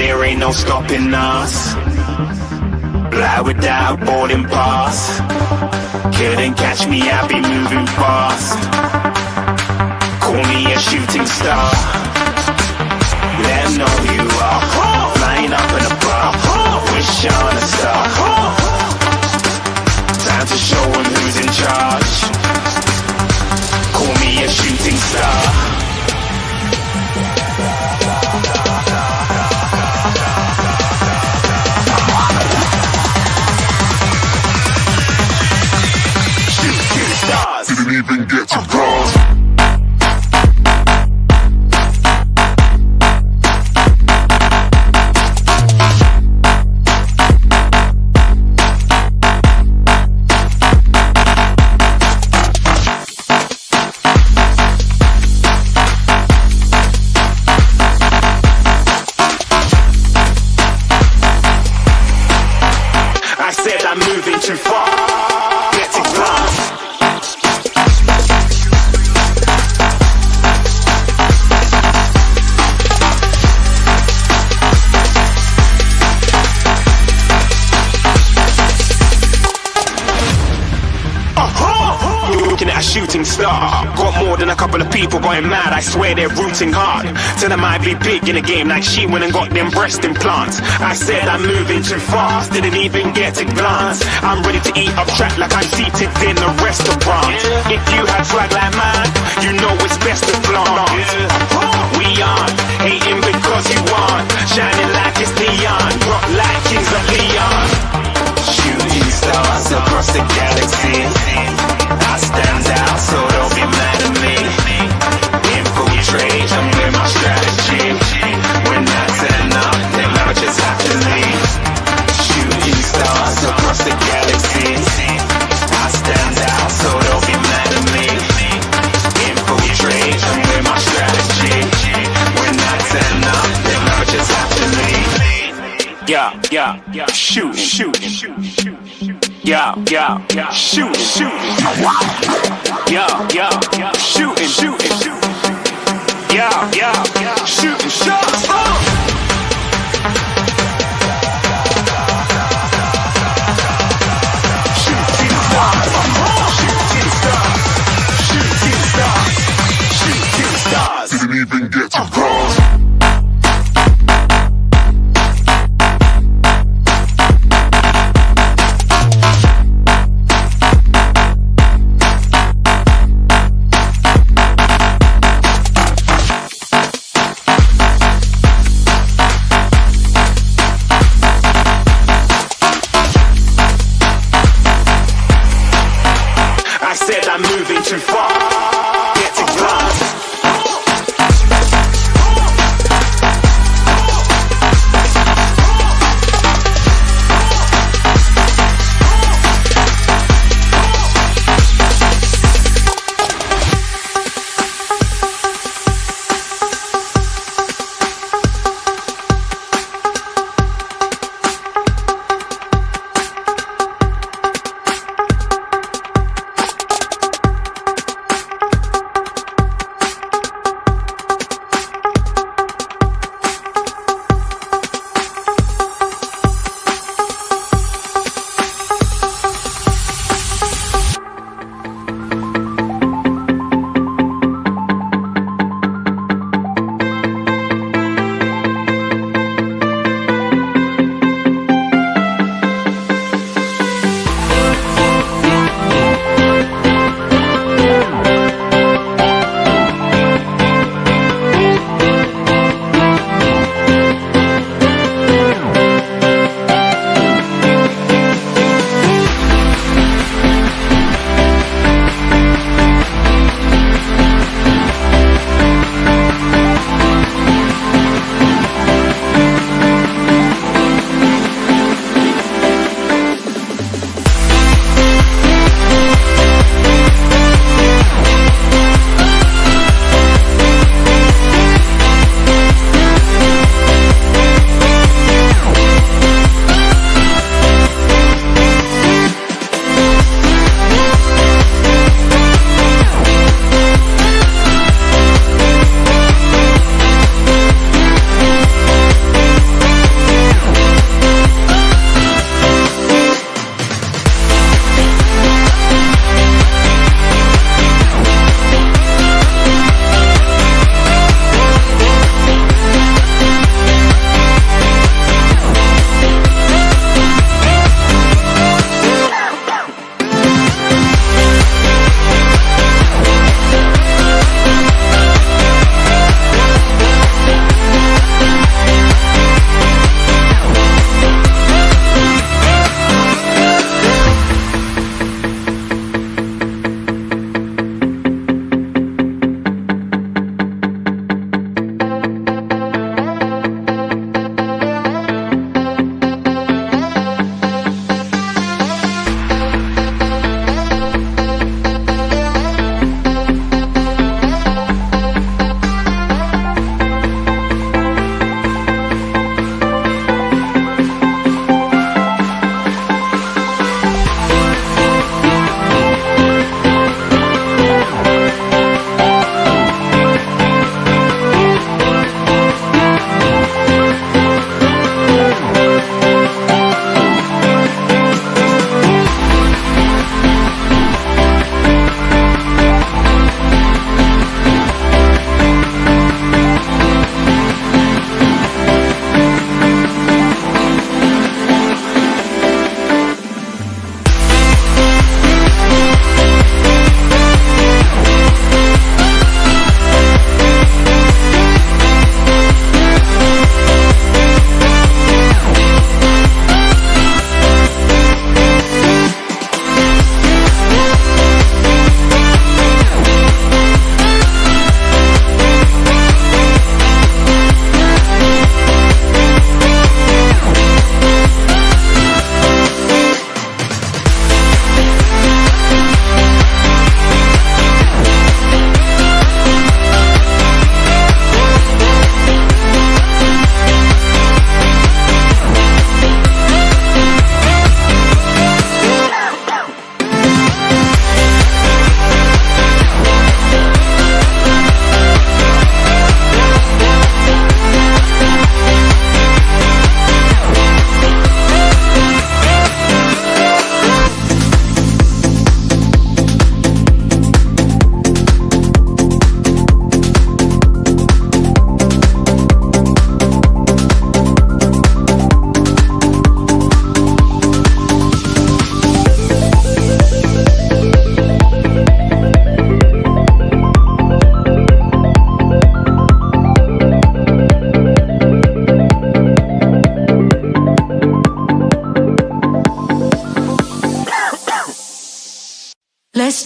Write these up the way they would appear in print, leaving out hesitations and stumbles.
there ain't no stopping us. Fly without boarding pass. Couldn't catch me, I be moving fast. Call me a shooting star. Let 'em know who you are. Flying up in a bar. Wish on a star. Time to show 'em who's in charge. Call me a shooting star. Shooting stars. Didn't even get to cross. I'm moving too far. Get to glass. Looking at a shooting star. Got more than a couple of people going mad. I swear they're rooting hard. Tell them I be big in the game like she went and got them breast implants. I said I'm moving too fast. Didn't even get a glance. I'm ready to eat up track like I'm seated in a restaurant. If you had swag like mine, you know it's best to flaunt. We aren't hating because you aren't. Shining like it's neon. Rock like kings of Leon. Shooting stars across the galaxy. I stand out, so don't be mad at me. Infiltrate, I'm with my strategy. When that's enough, then I just have to leave. Shooting stars across the galaxy. I stand out, so don't be mad at me. Infiltrate, I'm with my strategy. When that's enough, then I just have to leave. Yeah, shoot, shoot. Yeah, shoot, shoot. Yeah, shooting, shooting. Yeah, shooting shots. Shooting stars, shooting stars, shooting stars, shooting stars. Didn't even get to cross. I said I'm moving too far. Get to glass.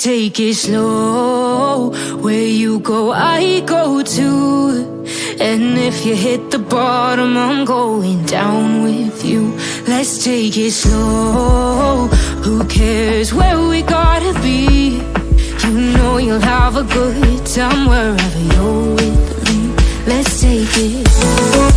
take it slow. Where you go, I go too. And if you hit the bottom, I'm going down with you. Let's take it slow. Who cares where we gotta be? You know you'll have a good time wherever you're with me. Let's take it slow.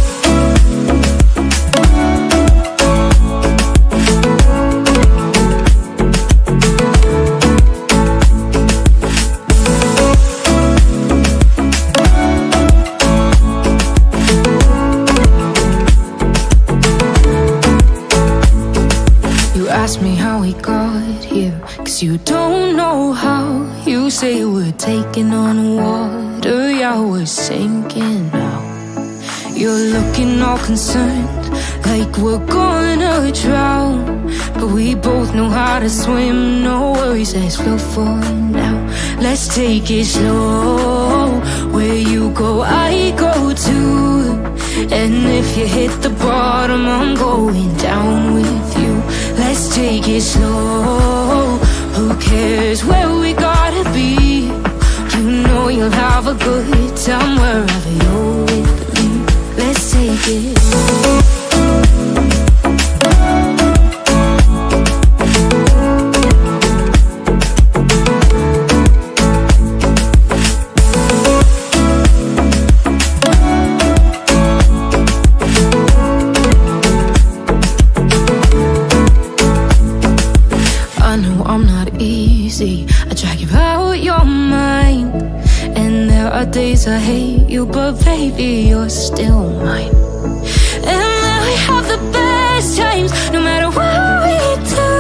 Ask me how we got here, 'cause you don't know how. You say we're taking on water, yeah, we're sinking now. You're looking all concerned, like we're gonna drown. But we both know how to swim, no worries, let's float for now. Let's take it slow. Where you go, I go too. And if you hit the bottom, I'm going down with you. Let's take it slow. Who cares where we gotta be? You know you'll have a good time wherever you're with me. Let's take it slow. I drag you out your mind. And there are days I hate you, but baby, you're still mine. And then we have the best times, no matter what we do.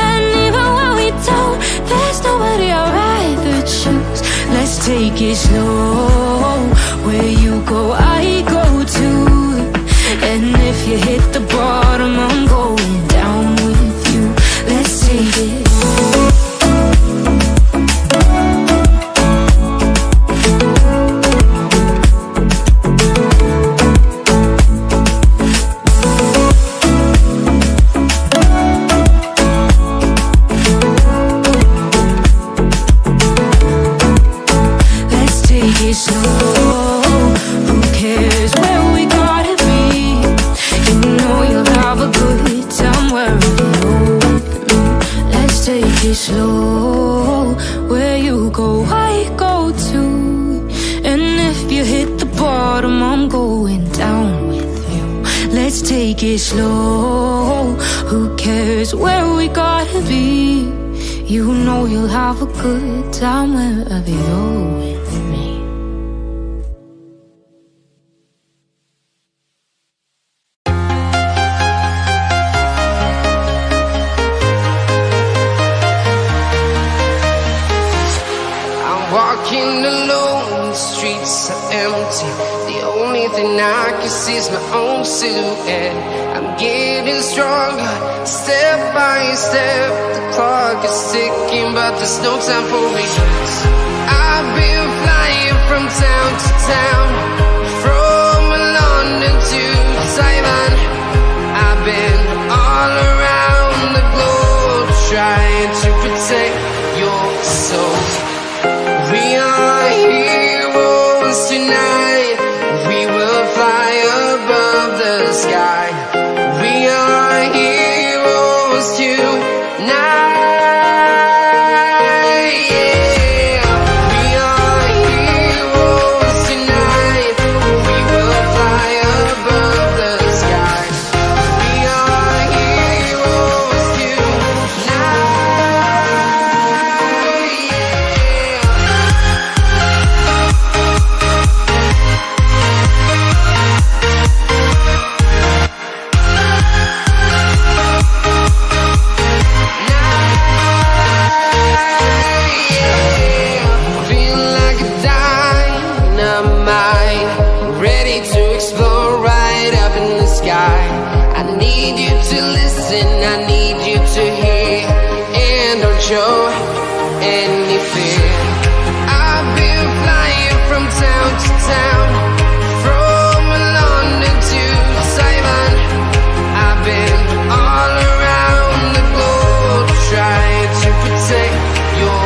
And even when we don't, there's nobody I'd rather choose. Let's take it slow. Where you go, I go too. And if you hit the bottom, I'm going down with you. Let's take it slow. Slow, where you go, I go too. And if you hit the bottom, I'm going down with you. Let's take it slow. Who cares where we gotta be? You know you'll have a good time wherever you're with me. Walking alone, the streets are empty. The only thing I can see is my own silhouette. I'm getting stronger, step by step. The clock is ticking, but there's no time for regrets. I've been flying from town to town, from London to Taiwan. I've been all around the globe, trying to protect your soul. We are heroes tonight. We will fly above the sky. We are heroes tonight. Yeah. We are heroes tonight. We will fly above the sky. We are heroes tonight. Show any fear. I've been flying from town to town, from London to Taiwan. I've been all around the globe, trying to protect your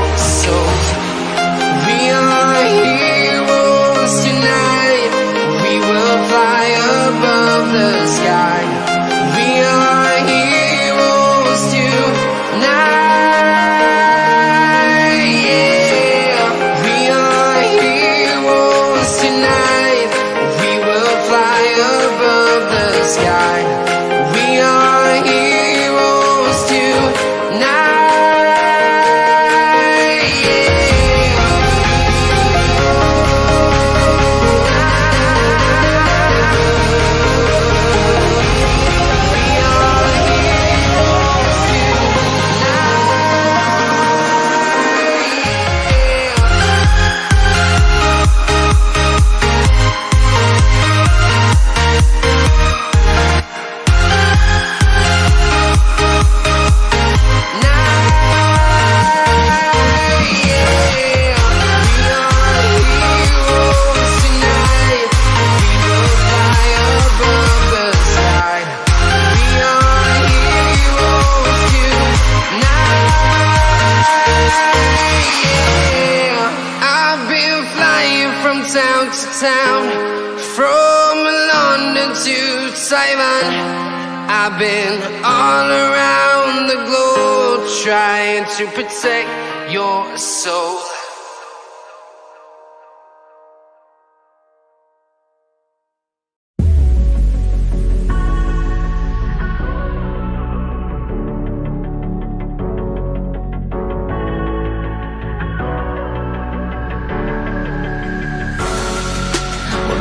from town to town, from London to Taiwan. I've been all around the globe trying to protect your soul.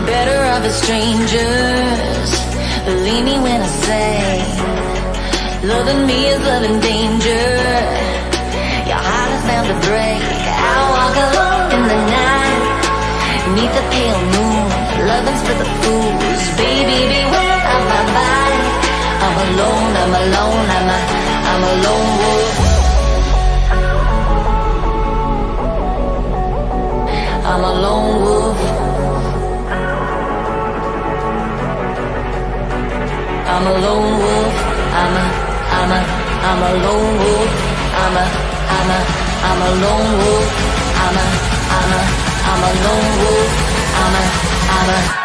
Better off as strangers. Believe me when I say, loving me is loving danger. Your heart is bound to break. I walk alone in the night, neath the pale moon. Loving's for the fools. Baby, beware of my body. I'm alone, I'm alone, I'm a lone wolf. I'm a lone wolf. I'm a lone wolf. I'm a lone wolf. I'm a lone wolf. I'm a lone wolf. I'm a